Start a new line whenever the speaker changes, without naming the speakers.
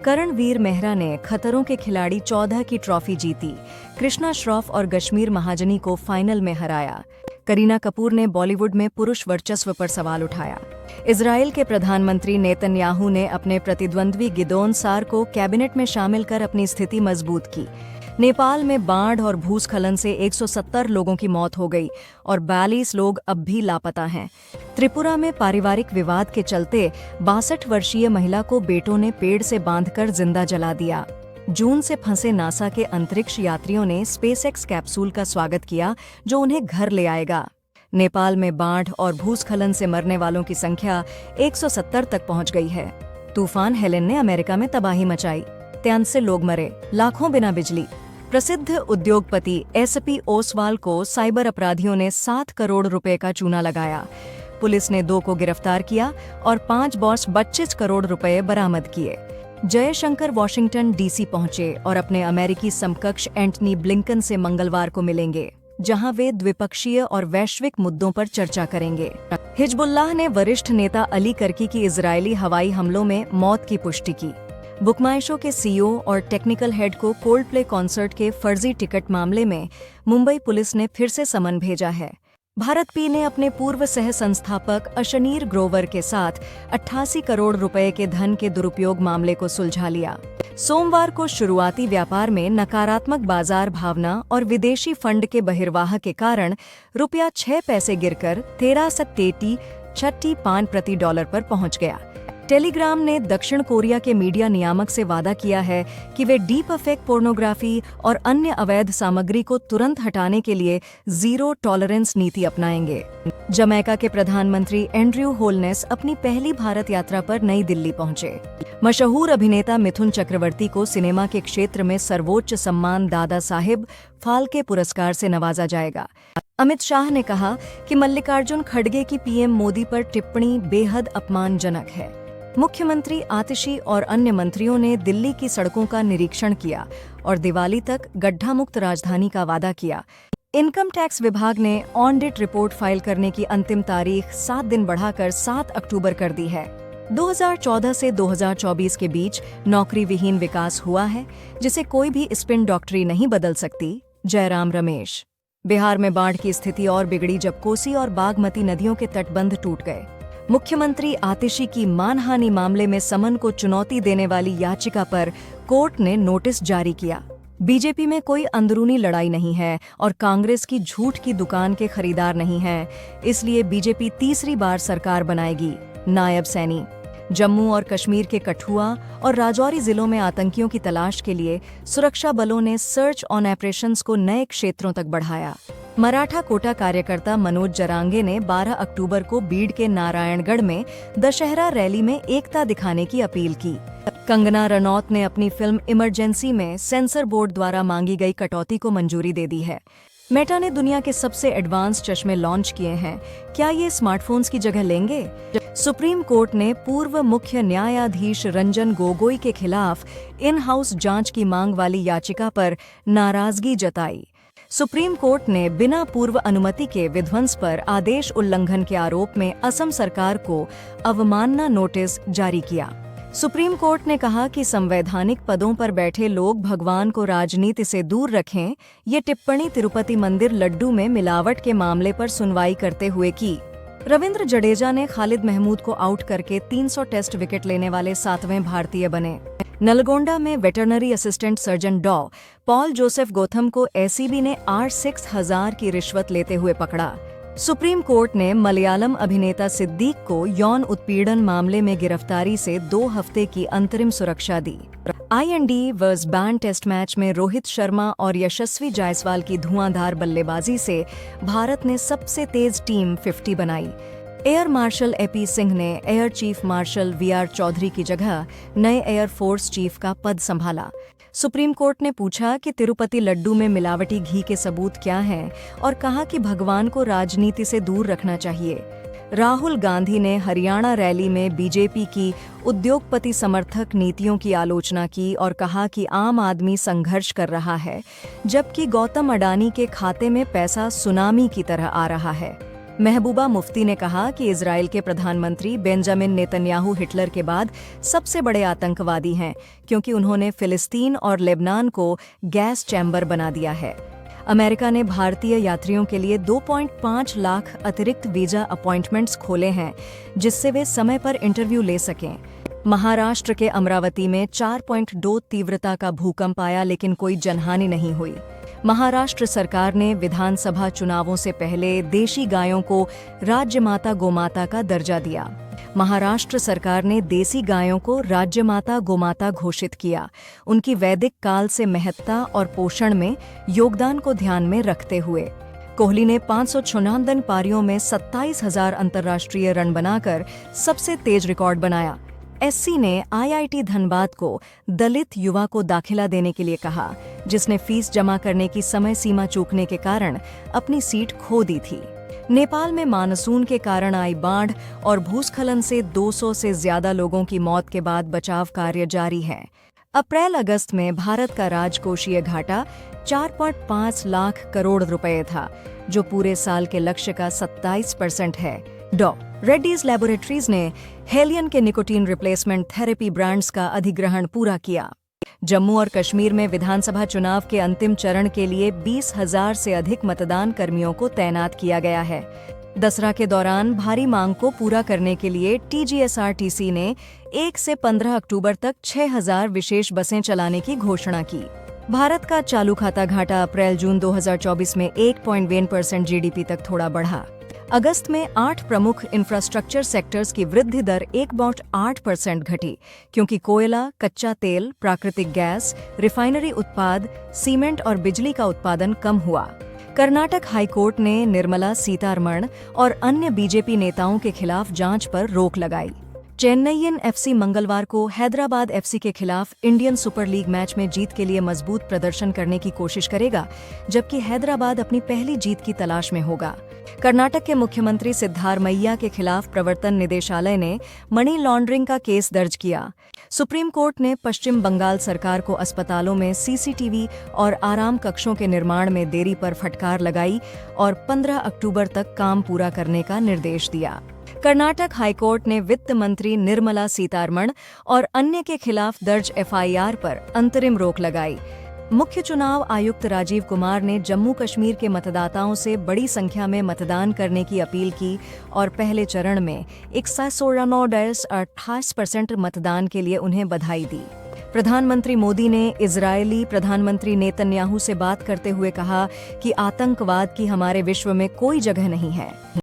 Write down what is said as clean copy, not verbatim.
करणवीर मेहरा ने खतरों के खिलाड़ी 14 की ट्रॉफी जीती। कृष्णा श्रॉफ और कश्मीर महाजनी को फाइनल में हराया। करीना कपूर ने बॉलीवुड में पुरुष वर्चस्व पर सवाल उठाया। इजरायल के प्रधानमंत्री नेतन्याहू ने अपने प्रतिद्वंद्वी गिदोन सार को कैबिनेट में शामिल कर अपनी स्थिति मजबूत की। नेपाल में बाढ़ और भूस्खलन से 170 लोगों की मौत हो गई और 42 लोग अब भी लापता हैं। त्रिपुरा में पारिवारिक विवाद के चलते 62 वर्षीय महिला को बेटों ने पेड़ से बांधकर जिंदा जला दिया। जून से फंसे नासा के अंतरिक्ष यात्रियों ने स्पेसएक्स कैप्सूल का स्वागत किया, जो उन्हें घर ले आएगा। नेपाल में बाढ़ और भूस्खलन से मरने वालों की संख्या 170 तक पहुंच गई है। तूफान हेलेन ने अमेरिका में तबाही मचाई। 93 लोग मरे, लाखों बिना बिजली। प्रसिद्ध उद्योगपति एसपी ओसवाल को साइबर अपराधियों ने 7 करोड़ रुपए का चूना लगाया। पुलिस ने 2 को गिरफ्तार किया और 5 बॉस 25 करोड़ रुपए बरामद किए। जयशंकर वॉशिंगटन डीसी पहुंचे और अपने अमेरिकी समकक्ष एंटनी ब्लिंकन से मंगलवार को मिलेंगे, जहां वे द्विपक्षीय और वैश्विक मुद्दों पर चर्चा करेंगे। हिजबुल्लाह ने वरिष्ठ नेता अली कर्की की इजरायली हवाई हमलों में मौत की पुष्टि की। बुकमाई शो के सीईओ और टेक्निकल हेड को कोल्डप्ले कॉन्सर्ट के फर्जी टिकट मामले में मुंबई पुलिस ने फिर से समन भेजा है। भारत पी ने अपने पूर्व सह संस्थापक अशनीर ग्रोवर के साथ 88 करोड़ रुपए के धन के दुरुपयोग मामले को सुलझा लिया। सोमवार को शुरुआती व्यापार में नकारात्मक बाजार भावना और विदेशी फंड के बहिर्वाह के कारण रुपया 6 पैसे गिरकर 13.65 प्रति डॉलर पर पहुंच गया। टेलीग्राम ने दक्षिण कोरिया के मीडिया नियामक से वादा किया है कि वे डीप फेक पोर्नोग्राफी और अन्य अवैध सामग्री को तुरंत हटाने के लिए जीरो टॉलरेंस नीति अपनाएंगे। जमैका के प्रधानमंत्री एंड्रयू होलनेस अपनी पहली भारत यात्रा पर नई दिल्ली पहुंचे। मशहूर अभिनेता मिथुन चक्रवर्ती को सिनेमा के क्षेत्र में सर्वोच्च सम्मान दादा साहेब फाल्के पुरस्कार से नवाजा जाएगा। अमित शाह ने कहा कि मल्लिकार्जुन खड़गे की पीएम मोदी पर टिप्पणी बेहद अपमानजनक है। मुख्यमंत्री आतिशी और अन्य मंत्रियों ने दिल्ली की सड़कों का निरीक्षण किया और दिवाली तक गड्ढा मुक्त राजधानी का वादा किया। इनकम टैक्स विभाग ने ऑडिट रिपोर्ट फाइल करने की अंतिम तारीख 7 दिन बढ़ाकर 7 अक्टूबर कर दी है। 2014 से 2024 के बीच नौकरी विहीन विकास हुआ है, जिसे कोई भी स्पिन डॉक्टरी नहीं बदल सकती। जयराम रमेश। बिहार में बाढ़ की स्थिति और बिगड़ी जब कोसी और बागमती नदियों के तटबंध टूट गए। मुख्यमंत्री आतिशी की मानहानि मामले में समन को चुनौती देने वाली याचिका पर कोर्ट ने नोटिस जारी किया। बीजेपी में कोई अंदरूनी लड़ाई नहीं है और कांग्रेस की झूठ की दुकान के खरीदार नहीं है, इसलिए बीजेपी तीसरी बार सरकार बनाएगी। नायब सैनी। जम्मू और कश्मीर के कठुआ और राजौरी जिलों में आतंकियों की तलाश के लिए सुरक्षा बलों ने सर्च ऑन ऑपरेशंस को नए क्षेत्रों तक बढ़ाया। मराठा कोटा कार्यकर्ता मनोज जरांगे ने 12 अक्टूबर को बीड़ के नारायणगढ़ में दशहरा रैली में एकता दिखाने की अपील की। कंगना रनौत ने अपनी फिल्म इमरजेंसी में सेंसर बोर्ड द्वारा मांगी गई कटौती को मंजूरी दे दी है। मेटा ने दुनिया के सबसे एडवांस चश्मे लॉन्च किए हैं। क्या ये स्मार्टफोन्स की जगह लेंगे? सुप्रीम कोर्ट ने पूर्व मुख्य न्यायाधीश रंजन गोगोई के खिलाफ इन हाउस जांच की मांग वाली याचिका पर नाराजगी जताई। सुप्रीम कोर्ट ने बिना पूर्व अनुमति के विध्वंस पर आदेश उल्लंघन के आरोप में असम सरकार को अवमानना नोटिस जारी किया। सुप्रीम कोर्ट ने कहा कि संवैधानिक पदों पर बैठे लोग भगवान को राजनीति से दूर रखें। ये टिप्पणी तिरुपति मंदिर लड्डू में मिलावट के मामले पर सुनवाई करते हुए की। रविंद्र जडेजा ने खालिद महमूद को आउट करके 300 टेस्ट विकेट लेने वाले 7वें भारतीय बने। नलगोंडा में वेटरनरी असिस्टेंट सर्जन डॉ. पॉल जोसेफ गोथम को एसीबी ने R6000 की रिश्वत लेते हुए पकड़ा। सुप्रीम कोर्ट ने मलयालम अभिनेता सिद्दीक को यौन उत्पीड़न मामले में गिरफ्तारी से 2 हफ्ते की अंतरिम सुरक्षा दी। IND versus BAN test match में रोहित शर्मा और यशस्वी जायसवाल की धुआंधार बल्लेबाजी से भारत ने सबसे तेज टीम 50 बनाई। एयर मार्शल AP सिंह ने air chief marshal VR Chaudhary की जगह नए एयर फोर्स चीफ का पद संभाला। सुप्रीम कोर्ट ने पूछा कि तिरुपति लड्डू में मिलावटी घी के सबूत क्या हैं और कहा कि भगवान को राजनीति से दूर रखना चाहिए। राहुल गांधी ने हरियाणा रैली में बीजेपी की उद्योगपति समर्थक नीतियों की आलोचना की और कहा कि आम आदमी संघर्ष कर रहा है, जबकि गौतम अडानी के खाते में पैसा सुनामी की तरह आ रहा है। महबूबा मुफ्ती ने कहा कि इजराइल के प्रधानमंत्री बेंजामिन नेतन्याहू हिटलर के बाद सबसे बड़े आतंकवादी हैं, क्योंकि उन्होंने फिलिस्तीन और लेबनान को गैस चैम्बर बना दिया है। अमेरिका ने भारतीय यात्रियों के लिए 2.5 लाख अतिरिक्त वीजा अपॉइंटमेंट्स खोले हैं, जिससे वे समय पर इंटरव्यू ले सकें। महाराष्ट्र के अमरावती में 4.2 तीव्रता का भूकंप आया, लेकिन कोई जनहानि नहीं हुई। महाराष्ट्र सरकार ने विधानसभा चुनावों से पहले देशी गायों को राज्यमाता गोमाता का दर्जा दिया। महाराष्ट्र सरकार ने देसी गायों को राज्यमाता गोमाता घोषित किया, उनकी वैदिक काल से महत्ता और पोषण में योगदान को ध्यान में रखते हुए। कोहली ने 556 पारियों में 27,000 अंतर्राष्ट्रीय रन बनाकर सबसे तेज रिकॉर्ड बनाया। एससी ने आईआईटी धनबाद को दलित युवा को दाखिला देने के लिए कहा, जिसने फीस जमा करने की समय सीमा चूकने के कारण अपनी सीट खो दी थी। नेपाल में मानसून के कारण आई बाढ़ और भूस्खलन से 200 से ज्यादा लोगों की मौत के बाद बचाव कार्य जारी है। अप्रैल-अगस्त में भारत का राजकोषीय घाटा 4.5 लाख करोड़ रुपए था, जो पूरे साल के लक्ष्य का 27% है। डॉ. रेड्डीज लैबोरेटरीज ने हेलियन के निकोटीन रिप्लेसमेंट थेरेपी ब्रांड्स का अधिग्रहण पूरा किया। जम्मू और कश्मीर में विधानसभा चुनाव के अंतिम चरण के लिए 20,000 से अधिक मतदान कर्मियों को तैनात किया गया है। दसरा के दौरान भारी मांग को पूरा करने के लिए टीजीएसआरटीसी ने 1 से 15 अक्टूबर तक 6,000 विशेष बसें चलाने की घोषणा की। भारत का चालू खाता घाटा अप्रैल-जून 2024 में 1.1% जीडीपी तक थोड़ा बढ़ा। अगस्त में 8 प्रमुख इंफ्रास्ट्रक्चर सेक्टर्स की वृद्धि दर 1.8% घटी, क्योंकि कोयला, कच्चा तेल, प्राकृतिक गैस, रिफाइनरी उत्पाद, सीमेंट और बिजली का उत्पादन कम हुआ। कर्नाटक हाईकोर्ट ने निर्मला सीतारमण और अन्य बीजेपी नेताओं के खिलाफ जांच पर रोक लगाई। चेन्नईयन एफसी मंगलवार को हैदराबाद एफसी के खिलाफ इंडियन सुपर लीग मैच में जीत के लिए मजबूत प्रदर्शन करने की कोशिश करेगा, जबकि हैदराबाद अपनी पहली जीत की तलाश में होगा। कर्नाटक के मुख्यमंत्री सिद्धारमैया के खिलाफ प्रवर्तन निदेशालय ने मनी लॉन्ड्रिंग का केस दर्ज किया। सुप्रीम कोर्ट ने पश्चिम बंगाल सरकार को अस्पतालों में सीसीटीवी और आराम कक्षों के निर्माण में देरी पर फटकार लगाई और 15 अक्टूबर तक काम पूरा करने का निर्देश दिया। कर्नाटक हाईकोर्ट ने वित्त मंत्री निर्मला सीतारमण और अन्य के खिलाफ दर्ज एफआईआर पर अंतरिम रोक लगाई। मुख्य चुनाव आयुक्त राजीव कुमार ने जम्मू कश्मीर के मतदाताओं से बड़ी संख्या में मतदान करने की अपील की और पहले चरण में 198% मतदान के लिए उन्हें बधाई दी। प्रधानमंत्री मोदी ने इजरायली प्रधानमंत्री नेतन्याहू से बात करते हुए कहा कि आतंकवाद की हमारे विश्व में कोई जगह नहीं है।